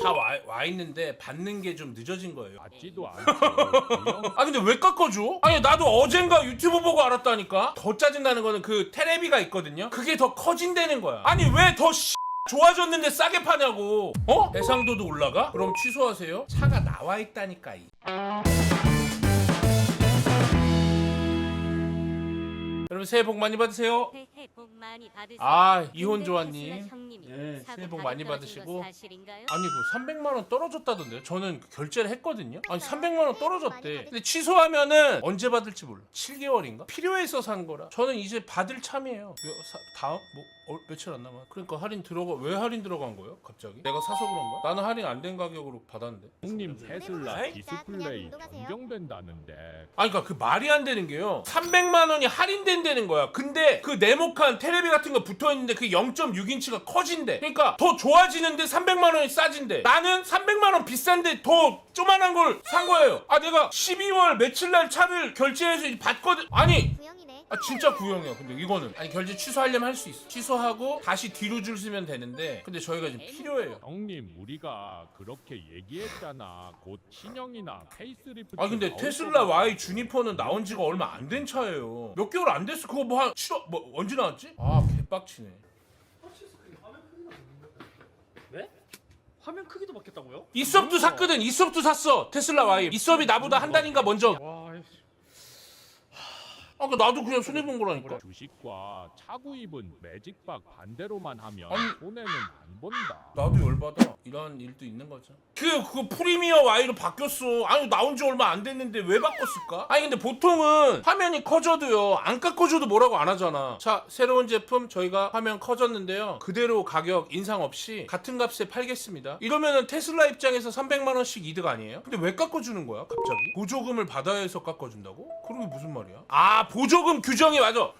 차 와 있는데 받는 게 좀 늦어진 거예요. 맞지도 않죠. 아 근데 왜 깎아줘? 아니 나도 어젠가 유튜브 보고 알았다니까. 더 짜증나는 거는 그 테레비가 있거든요. 그게 더 커진다는 거야. 아니 왜 더 좋아졌는데 싸게 파냐고. 어? 해상도도 올라가? 그럼 취소하세요. 차가 나와 있다니까. 여러분 새해 복 많이 받으세요. 새해 복 많이 받으세요. 아 이혼 조아님. 형님이 네, 사고 새해 복 가격 많이 떨어진 거 받으시고. 사실인가요? 아니 그 300만 원 떨어졌다던데요. 저는 결제를 했거든요. 아니 300만 원 떨어졌대. 근데 취소하면은 언제 받을지 몰라. 7개월인가? 필요해서 산 거라. 저는 이제 받을 참이에요. 다음 며칠 안 남아. 그러니까 할인 들어가. 왜 할인 들어간 거예요? 갑자기? 내가 사서 그런가? 나는 할인 안 된 가격으로 받았는데. 형님 테슬라 에이? 디스플레이 그냥 변경된다는데 아니 그러니까 그 말이 안 되는 게요. 300만 원이 할인된다는 거야. 근데 그 네모칸 테레비 같은 거 붙어 있는데 그 0.6인치가 커진대. 그러니까 더 좋아지는데 300만 원이 싸진대. 나는 300만 원 비싼데 더 조만한 걸 산 거예요. 아 내가 12월 며칠 날 차를 결제해서 받거든. 아니 구형이네. 아 진짜 구형이야. 근데 이거는 아니 결제 취소하려면 할 수 있어. 취소하고 다시 뒤로 줄 쓰면 되는데 근데 저희가 지금 필요해요. 형님 우리가 그렇게 얘기했잖아. 곧 신형이나 페이스리프트 아 근데 나올 테슬라 거라고. Y 주니퍼는 나온 지가 얼마 안 된 차예요. 몇 개월 안 됐어. 그거 뭐 한 7월 뭐 언제 나왔지? 아 개빡치네. 네? 화면 크기도 바뀌었다고요? 이섭도 샀거든. 이섭도 샀어. 테슬라 Y. 이섭이 나보다 한 달인가 먼저. 와, 아 나도 그냥 손해 본 거라니까. 주식과 차 구입은 매직박 반대로만 하면 아니. 손해는 안 본다. 나도 열받아. 이런 일도 있는 거죠. 그거 프리미어 Y로 바뀌었어. 아니 나온 지 얼마 안 됐는데 왜 바꿨을까? 아니 근데 보통은 화면이 커져도요. 안 깎아줘도 뭐라고 안 하잖아. 자 새로운 제품 저희가 화면 커졌는데요. 그대로 가격 인상 없이 같은 값에 팔겠습니다. 이러면은 테슬라 입장에서 300만 원씩 이득 아니에요? 근데 왜 깎아주는 거야 갑자기? 보조금을 받아야 해서 깎아준다고? 그런 게 무슨 말이야? 아 보조금 규정이 맞아.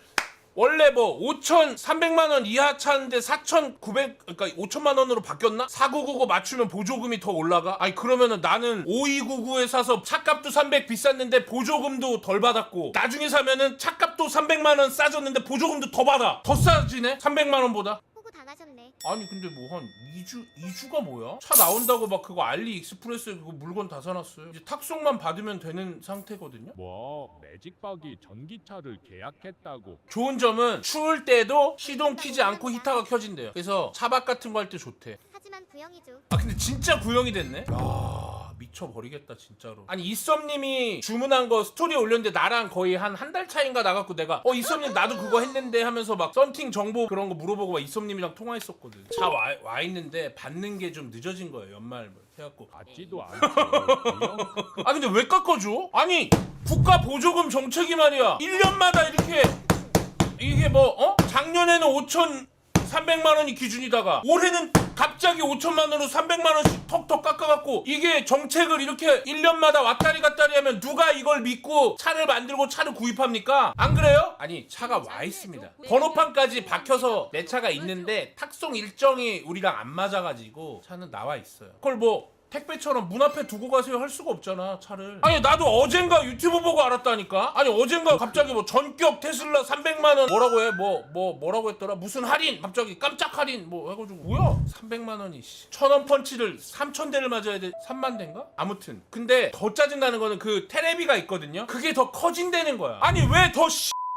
원래 뭐 5,300만 원 이하 차인데 4,900 그러니까 5천만 원으로 바뀌었나? 4999 맞추면 보조금이 더 올라가? 아니 그러면은 나는 5299에 사서 차값도 300 비쌌는데 보조금도 덜 받았고 나중에 사면은 차값도 300만 원 싸졌는데 보조금도 더 받아. 더 싸지네? 300만 원보다. 호구 당하셨네. 아니 근데 뭐 한 2주가 뭐야? 차 나온다고 막 그거 알리익스프레스에 그거 물건 다 사놨어요. 이제 탁송만 받으면 되는 상태거든요. 뭐 매직박이 전기차를 계약했다고. 좋은 점은 추울 때도 시동 키지 않고 히터가 켜진대요. 그래서 차박 같은 거 할 때 좋대. 하지만 구형이죠. 아 근데 진짜 구형이 됐네? 야 미쳐버리겠다 진짜로. 아니 이썸님이 주문한 거 스토리에 올렸는데 나랑 거의 한 달 차인가 나갖고 내가 이썸님 나도 그거 했는데 하면서 막 썬팅 정보 그런 거 물어보고 막 이썸님이랑 통화했었거든. 차 와 있는데 받는 게 좀 늦어진 거예요. 연말 뭐 해갖고. 맞지도 않죠. 아 근데 왜 깎아줘? 아니 국가 보조금 정책이 말이야 1년마다 이렇게 이게 뭐 작년에는 5,300만 원이 기준이다가 올해는 갑자기 5천만 원으로 300만 원씩 턱턱 깎아갖고 이게 정책을 이렇게 1년마다 왔다리 갔다리 하면 누가 이걸 믿고 차를 만들고 차를 구입합니까? 안 그래요? 아니 차가 와 있습니다. 번호판까지 박혀서 내 차가 있는데 탁송 일정이 우리랑 안 맞아가지고 차는 나와 있어요. 그걸 뭐 택배처럼 문 앞에 두고 가세요 할 수가 없잖아 차를. 아니 나도 어젠가 유튜브 보고 알았다니까. 아니 어젠가 갑자기 뭐 전격 테슬라 300만 원 뭐라고 해 뭐라고 했더라. 무슨 할인 갑자기 깜짝 할인 뭐 해가지고 뭐야 300만 원이 1,000원 펀치를 3,000대를 맞아야 돼. 3만 대인가? 아무튼 근데 더 짜증나는 거는 그 테레비가 있거든요. 그게 더 커진다는 거야. 아니 왜 더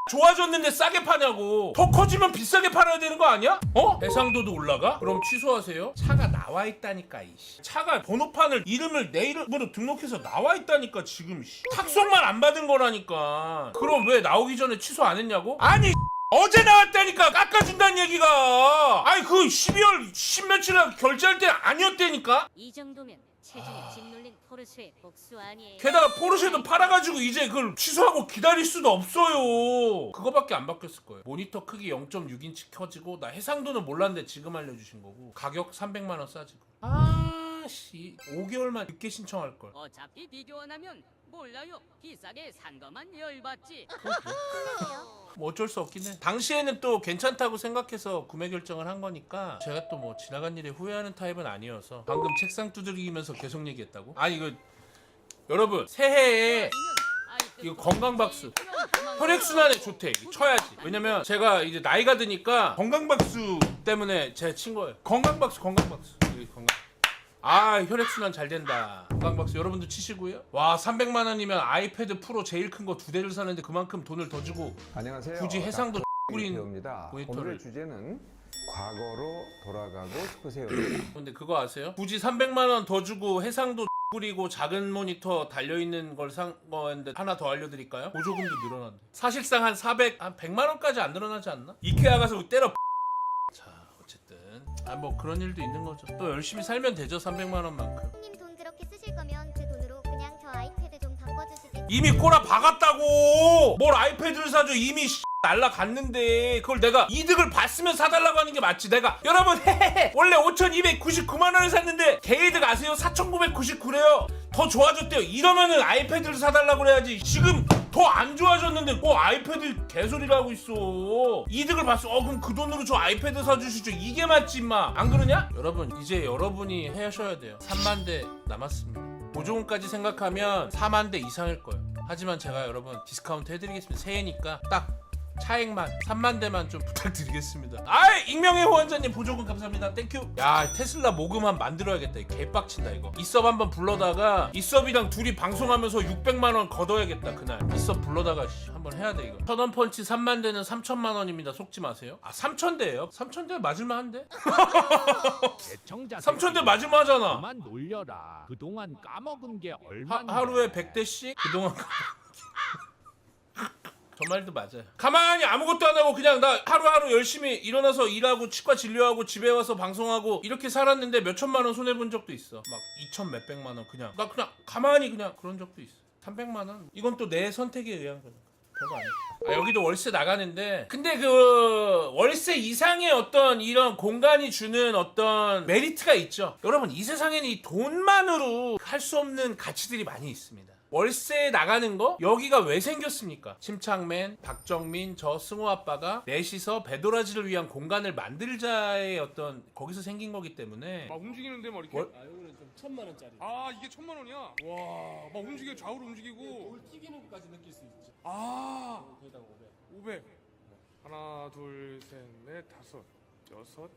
좋아졌는데 싸게 파냐고. 더 커지면 비싸게 팔아야 되는 거 아니야? 해상도도 올라가? 그럼 취소하세요. 차가 나와 있다니까. 차가 번호판을 이름을 내 이름으로 등록해서 나와 있다니까 지금. 탁송만 안 받은 거라니까. 그럼 왜 나오기 전에 취소 안 했냐고? 아니 어제 나왔다니까 깎아준다는 얘기가. 아니 그 12월 10며칠에 결제할 때 아니었다니까. 이 정도면 체중에 짓눌린 포르쉐의 복수 아니에요? 게다가 포르쉐도 팔아가지고 이제 그걸 취소하고 기다릴 수도 없어요. 그거밖에 안 바뀌었을 거예요. 모니터 크기 0.6인치 켜지고 나 해상도는 몰랐는데 지금 알려주신 거고 가격 300만 원 싸지고. 아씨 5개월만 늦게 신청할 걸. 어차피 비교 안 하면 몰라요. 비싸게 산 것만 열받지. 뭐 어쩔 수 없긴 해. 당시에는 또 괜찮다고 생각해서 구매 결정을 한 거니까 제가 또 뭐 지나간 일에 후회하는 타입은 아니어서. 방금 책상 두들기면서 계속 얘기했다고? 아니 이거 여러분 새해에 이거 건강박수 혈액순환에 좋대. 이거 쳐야지. 왜냐면 제가 이제 나이가 드니까 건강박수 때문에 제가 친 거예요. 건강박수. 이거 건강. 아 혈액순환 잘 된다. 건강박수 여러분도 치시고요. 와 300만 원이면 아이패드 프로 제일 큰 거 2대를 사는데 그만큼 돈을 더 주고 안녕하세요. 굳이 해상도 뿌린 배우입니다. 모니터를. 오늘의 주제는 과거로 돌아가고 싶으세요입니다. 근데 그거 아세요? 굳이 300만 원 더 주고 해상도 뿌리고 작은 모니터 달려있는 걸 산 거였는데 하나 더 알려드릴까요? 보조금도 늘어난대. 사실상 한 100만 원까지 안 늘어나지 않나? 이케아 가서 때려. 자 어쨌든 뭐 그런 일도 있는 거죠. 또 열심히 살면 되죠. 300만 원만큼. 님 돈 그렇게 쓰실 거면 그 돈으로 그냥 저 아이패드 좀 바꿔주시지. 이미 꼬라 박았다고. 뭘 아이패드를 사줘. 이미 날라갔는데 그걸 내가 이득을 봤으면 사달라고 하는 게 맞지. 내가 여러분 원래 5,299만 원을 샀는데 개이득 아세요? 4,999래요. 더 좋아졌대요. 이러면은 아이패드를 사달라고 그래야지. 지금 더 안 좋아졌는데 뭐 아이패드 개소리를 하고 있어. 이득을 봤어. 그럼 그 돈으로 저 아이패드 사주시죠. 이게 맞지 임마. 안 그러냐? 여러분 이제 여러분이 하셔야 돼요. 3만 대 남았습니다. 보조금까지 생각하면 4만 대 이상일 거예요. 하지만 제가 여러분 디스카운트 해드리겠습니다. 새해니까 딱 차액만 3만 대만 좀 부탁드리겠습니다. 아이 익명의 호환자님 보조금 감사합니다. 땡큐. 야 테슬라 모금한 만들어야겠다. 개빡친다 이거. 이섭 한번 불러다가 이섭이랑 둘이 방송하면서 600만 원 걷어야겠다 그날. 이섭 불러다가 한번 해야 돼 이거. 천원 펀치 3만 대는 3천만 원입니다. 속지 마세요. 3,000대예요? 3,000대 맞을만 한데? 애청자 3,000대 맞을만 하잖아. 그만 놀려라. 그동안 까먹은 게 얼마나 하루에 100대씩 그동안 저 말도 맞아요. 가만히 아무것도 안 하고 그냥 나 하루하루 열심히 일어나서 일하고 치과 진료하고 집에 와서 방송하고 이렇게 살았는데 몇 천만 원 손해본 적도 있어. 막 2천 몇백만 원 그냥 나 그냥 가만히 그냥 그런 적도 있어. 300만 원? 이건 또 내 선택에 의한 거니까 별거 아니야. 여기도 월세 나가는데 근데 그 월세 이상의 어떤 이런 공간이 주는 어떤 메리트가 있죠. 여러분 이 세상에는 이 돈만으로 할 수 없는 가치들이 많이 있습니다. 월세 나가는 거 여기가 왜 생겼습니까? 침착맨, 박정민, 저 승호 아빠가 넷이서 배도라지를 위한 공간을 만들자의 어떤 거기서 생긴 거기 때문에 막 움직이는데 막 이렇게. 아 이거는 좀 1,000만 원짜리. 아 이게 1,000만 원이야? 와, 막 움직여 좌우로 움직이고. 돌 튀기는 것까지 느낄 수 있지. 아, 거기다가 500. 500. 하나, 둘, 셋, 넷, 다섯, 여섯.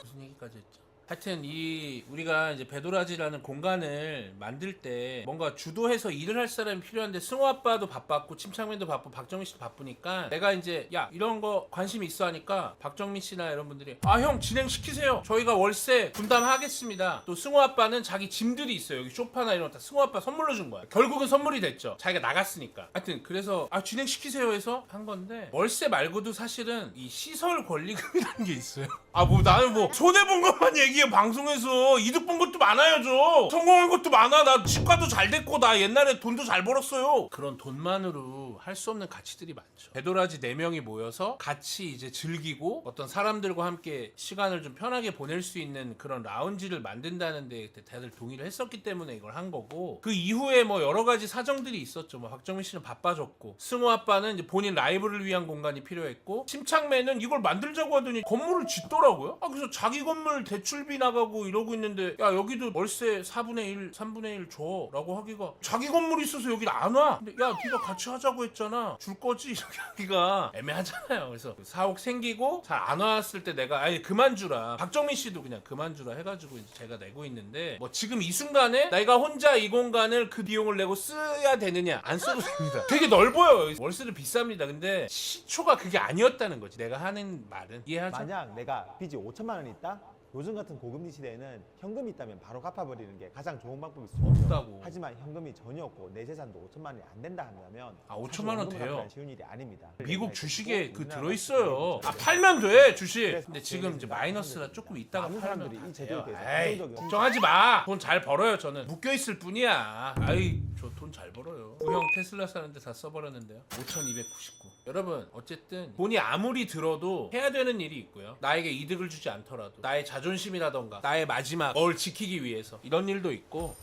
무슨 얘기까지 했죠? 하여튼 이 우리가 이제 배도라지라는 공간을 만들 때 뭔가 주도해서 일을 할 사람이 필요한데 승호 아빠도 바빴고 침착맨도 바쁘고 박정민 씨도 바쁘니까 내가 이제 야 이런 거 관심 있어 하니까 박정민 씨나 이런 분들이 아 형 진행시키세요. 저희가 월세 분담하겠습니다. 또 승호 아빠는 자기 짐들이 있어요. 여기 소파나 이런 거 다 승호 아빠 선물로 준 거야. 결국은 선물이 됐죠. 자기가 나갔으니까. 하여튼 그래서 아 진행시키세요 해서 한 건데 월세 말고도 사실은 이 시설 권리금이라는 게 있어요. 아 뭐 나는 뭐 손해본 것만 얘기해. 방송에서 이득 본 것도 많아요. 저 성공한 것도 많아. 나 치과도 잘 됐고 나 옛날에 돈도 잘 벌었어요. 그런 돈만으로 할 수 없는 가치들이 많죠. 배도라지 4명이 모여서 같이 이제 즐기고 어떤 사람들과 함께 시간을 좀 편하게 보낼 수 있는 그런 라운지를 만든다는 데 다들 동의를 했었기 때문에 이걸 한 거고 그 이후에 뭐 여러 가지 사정들이 있었죠. 뭐 박정민 씨는 바빠졌고 승호 아빠는 이제 본인 라이브를 위한 공간이 필요했고 침착맨은 이걸 만들자고 하더니 건물을 짓더라고요. 그래서 자기 건물 대출비 나가고 이러고 있는데 야 여기도 월세 4분의 1, 3분의 1 줘 라고 하기가 자기 건물이 있어서 여기 안 와. 근데 야 네가 같이 하자고 했잖아. 줄 거지? 이렇게 하기가 애매하잖아요. 그래서 사옥 생기고 잘 안 왔을 때 내가 아니 그만 주라. 박정민 씨도 그냥 그만 주라 해가지고 이제 제가 내고 있는데 뭐 지금 이 순간에 내가 혼자 이 공간을 그 비용을 내고 써야 되느냐? 안 써도 됩니다. 되게 넓어요. 월세는 비쌉니다. 근데 시초가 그게 아니었다는 거지. 내가 하는 말은 이해하죠? 만약 내가 빚이 5천만 원이 있다? 요즘 같은 고금리 시대에는 현금이 있다면 바로 갚아버리는 게 가장 좋은 방법일 수 있죠. 없다고. 하지만 현금이 전혀 없고 내 재산도 5천만 원이 안 된다 한다면 아 5천만 원 돼요. 쉬운 일이 아닙니다. 미국 주식에 그 우리나라 들어있어요. 같은 팔면 돼 주식. 그래서 근데 지금 이제 마이너스라 조금 있다가 많은 팔면 사람들이 다 이 제도에 돼요. 대해서 에이 긍정적이고 걱정하지 마. 돈 잘 벌어요 저는. 묶여 있을 뿐이야. 아이 저 돈 잘 벌어요. 우형 테슬라 사는데 다 써버렸는데요. 5,299. 여러분 어쨌든 돈이 아무리 들어도 해야 되는 일이 있고요. 나에게 이득을 주지 않더라도 나의 자존심이라던가 나의 마지막 뭘 지키기 위해서 이런 일도 있고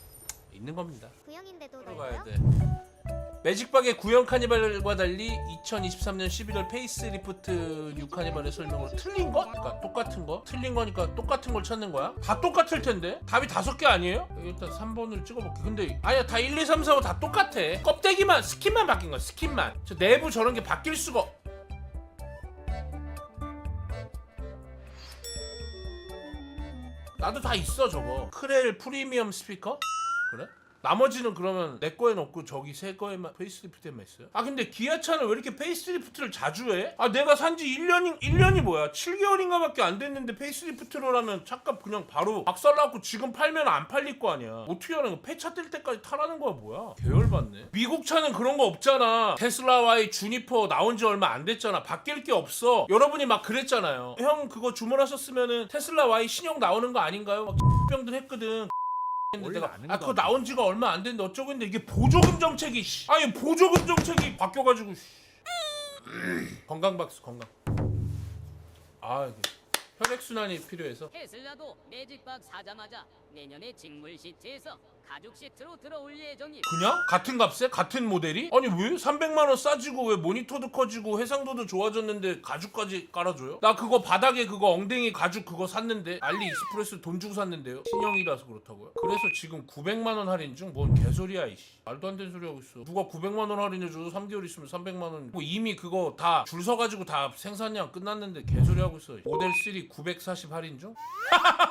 있는 겁니다. 구형인데도 들어가야 넓어요? 돼. 매직박의 구형 카니발과 달리 2023년 11월 페이스리프트 뉴 카니발의 설명으로 틀린 것? 그러니까 똑같은 거? 틀린 거니까 똑같은 걸 찾는 거야? 다 똑같을 텐데? 답이 5개 아니에요? 일단 3번을 찍어볼게. 근데 아니야 다 1, 2, 3, 4, 5 다 똑같아. 껍데기만 스킨만 바뀐 거야. 스킨만. 저 내부 저런 게 바뀔 수가 나도 다 있어 저거. 크렐 프리미엄 스피커? 그래? 나머지는 그러면 내 거에는 없고 저기 새 거에만 페이스리프트에만 있어요? 아 근데 기아차는 왜 이렇게 페이스리프트를 자주 해? 아 내가 산지 1년이 뭐야 7개월인가 밖에 안 됐는데 페이스리프트를 하면 차값 그냥 바로 박살나고 지금 팔면 안 팔릴 거 아니야. 어떻게 하는 거야? 폐차 뜰 때까지 타라는 거야 뭐야? 계열받네. 미국 차는 그런 거 없잖아. 테슬라 Y 주니퍼 나온 지 얼마 안 됐잖아. 바뀔 게 없어. 여러분이 막 그랬잖아요. 형 그거 주문하셨으면은 테슬라 Y 신형 나오는 거 아닌가요? 막 병들 했거든. 근데 내가 그거 나온 지가 얼마 안 됐는데 어쩌고 했는데 이게 보조금 정책이 아니 보조금 정책이 바뀌어가지고 건강박스 건강. 아 이게 혈액순환이 필요해서. 테슬라도 매직박 사자마자 내년에 직물 시트에서 가죽 시트로 들어올 예정이. 그냥? 같은 값에? 같은 모델이? 아니 왜? 300만원 싸지고 왜 모니터도 커지고 해상도도 좋아졌는데 가죽까지 깔아줘요? 나 그거 바닥에 그거 엉덩이 가죽 그거 샀는데 알리익스프레스 돈 주고 샀는데요. 신형이라서 그렇다고요? 그래서 지금 900만원 할인 중? 뭔 개소리야 이씨. 말도 안 되는 소리 하고 있어. 누가 900만원 할인해줘도 3개월 있으면 300만원 뭐 이미 그거 다 줄 서가지고 다 생산량 끝났는데 개소리 하고 있어. 모델 3 940 할인 중?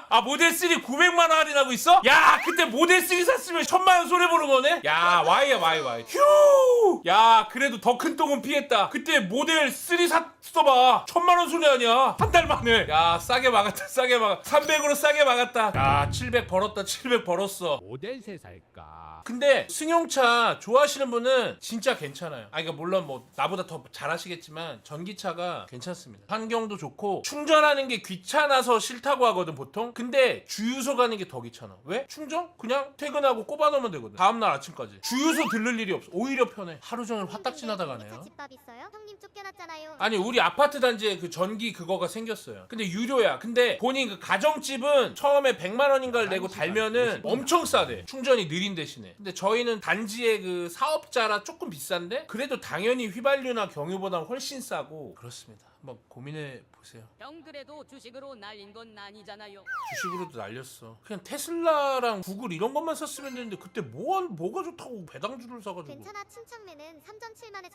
아 모델 3 900만원 할인하고 있어? 야 그때 모델 3 샀으면 1000만원 손해보는 거네? 야 Y야 Y 휴! 야 그래도 더 큰 똥은 피했다. 그때 모델 3 샀어봐 1000만원 손해 아니야. 한 달 만에. 야 싸게 막았다 싸게 막았다. 300으로 싸게 막았다. 야 700 벌었다 700 벌었어. 모델 새 살까? 근데 승용차 좋아하시는 분은 진짜 괜찮아요. 아 그러니까 물론 뭐 나보다 더 잘하시겠지만 전기차가 괜찮습니다. 환경도 좋고 충전하는 게 귀찮아서 싫다고 하거든 보통. 근데 주유소 가는 게 더 귀찮아. 왜? 충전? 그냥 퇴근하고 꼽아놓으면 되거든. 다음날 아침까지. 주유소 들를 일이 없어. 오히려 편해. 하루 종일 화딱지나다 가네요. 집밥 있어요? 형님 쫓겨났잖아요. 아니 우리 아파트 단지에 그 전기 그거가 생겼어요. 근데 유료야. 근데 본인 그 가정집은 처음에 100만 원인가를 내고 달면은 엄청 싸대. 충전이 느린 대신에. 근데 저희는 단지의 그 사업자라 조금 비싼데 그래도 당연히 휘발유나 경유보다 훨씬 싸고 그렇습니다. 한번 고민해 보세요. 형들에도 주식으로 날린 건 아니잖아요. 주식으로도 날렸어. 그냥 테슬라랑 구글 이런 것만 샀으면 되는데 그때 뭐가 좋다고 배당주를 사가지고. 괜찮아 침착맨은 3전 7만에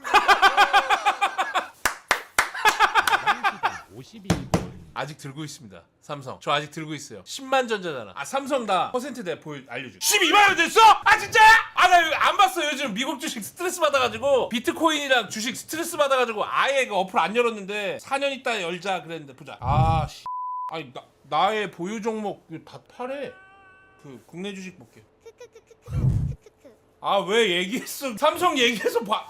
52분. 아직 들고 있습니다. 삼성. 저 아직 들고 있어요. 10만 전자잖아. 아 삼성 다 퍼센트 내 알려줘. 12만 원 됐어? 아 진짜? 아 나 안 봤어. 요즘 미국 주식 스트레스 받아가지고 비트코인이랑 주식 스트레스 받아가지고 아예 그 어플 안 열었는데 4년 있다 열자 그랬는데 보자. 아 씨. 아니 나의 보유 종목 다 팔해. 그 국내 주식 볼게. 크크크크크크크크. 아 왜 얘기했어? 삼성 얘기해서 봐.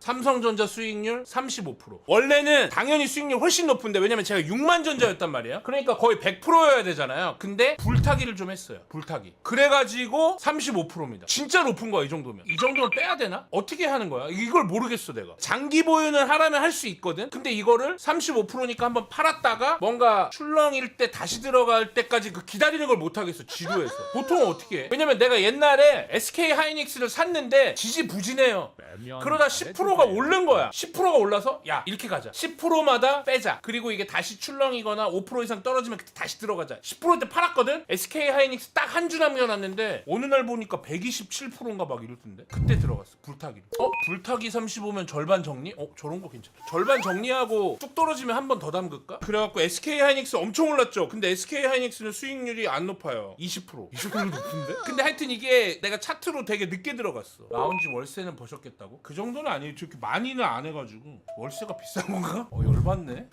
삼성전자 수익률 35%. 원래는 당연히 수익률 훨씬 높은데 왜냐면 제가 6만 전자였단 말이에요. 그러니까 거의 100%여야 되잖아요. 근데 불타기를 좀 했어요. 불타기. 그래가지고 35%입니다. 진짜 높은 거야 이 정도면. 이 정도면 빼야 되나? 어떻게 하는 거야? 이걸 모르겠어 내가. 장기 보유는 하라면 할 수 있거든. 근데 이거를 35%니까 한번 팔았다가 뭔가 출렁일 때 다시 들어갈 때까지 그 기다리는 걸 못하겠어. 지루해서. 보통 어떻게 해? 왜냐면 내가 옛날에 SK 하이닉스를 샀는데 지지부진해요. 그러다 10%가 오른 거야. 10%가 올라서 야 이렇게 가자. 10%마다 빼자. 그리고 이게 다시 출렁이거나 5% 이상 떨어지면 그때 다시 들어가자. 10%때 팔았거든. SK 하이닉스 딱 한 주 남겨놨는데 어느 날 보니까 127%인가 막 이러던데. 그때 들어갔어. 불타기로. 불타기 35면 절반 정리? 저런 거 괜찮아. 절반 정리하고 뚝 떨어지면 한 번 더 담글까? 그래갖고 SK 하이닉스 엄청 올랐죠. 근데 SK 하이닉스는 수익률이 안 높아요. 20%. 20%는 높은데? 근데 하여튼 이게 내가 차트로 되게 늦게 들어갔어. 라운지 월세는 버셨겠다고? 그 정도는 아니에요. 저렇게 많이는 안 해가지고. 월세가 비싼 건가? 열받네.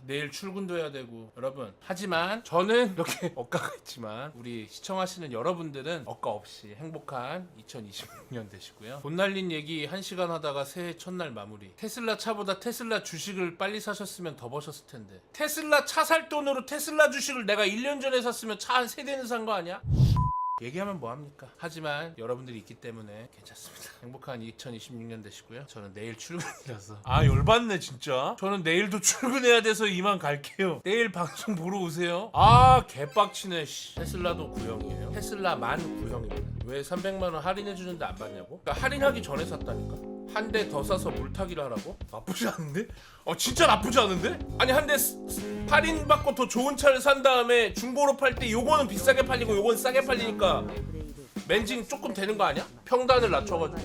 내일 출근도 해야 되고. 여러분 하지만 저는 이렇게 억가가 있지만 우리 시청하시는 여러분들은 억가 없이 행복한 2026년 되시고요. 돈 날린 얘기 1시간 하다가 새해 첫날 마무리. 테슬라 차보다 테슬라 주식을 빨리 사셨으면 더 버셨을 텐데. 테슬라 차 살 돈으로 테슬라 주식을 내가 1년 전에 샀으면 차 한 3대는 산 거 아니야? 얘기하면 뭐합니까? 하지만 여러분들이 있기 때문에 괜찮습니다. 행복한 2026년 되시고요. 저는 내일 출근이라서 열받네 진짜. 저는 내일도 출근해야 돼서 이만 갈게요. 내일 방송 보러 오세요. 개빡치네 씨. 테슬라도 구형이에요. 테슬라만 구형입니다. 왜 300만원 할인해주는데 안 받냐고? 그러니까 할인하기 전에 샀다니까. 한 대 더 사서 물타기를 하라고? 나쁘지 않은데? 진짜 나쁘지 않은데? 아니 한 대 할인받고 더 좋은 차를 산 다음에 중고로 팔 때 요거는 비싸게 팔리고 요건 싸게 팔리니까 맨징 조금 되는 거 아니야? 평단을 낮춰가지고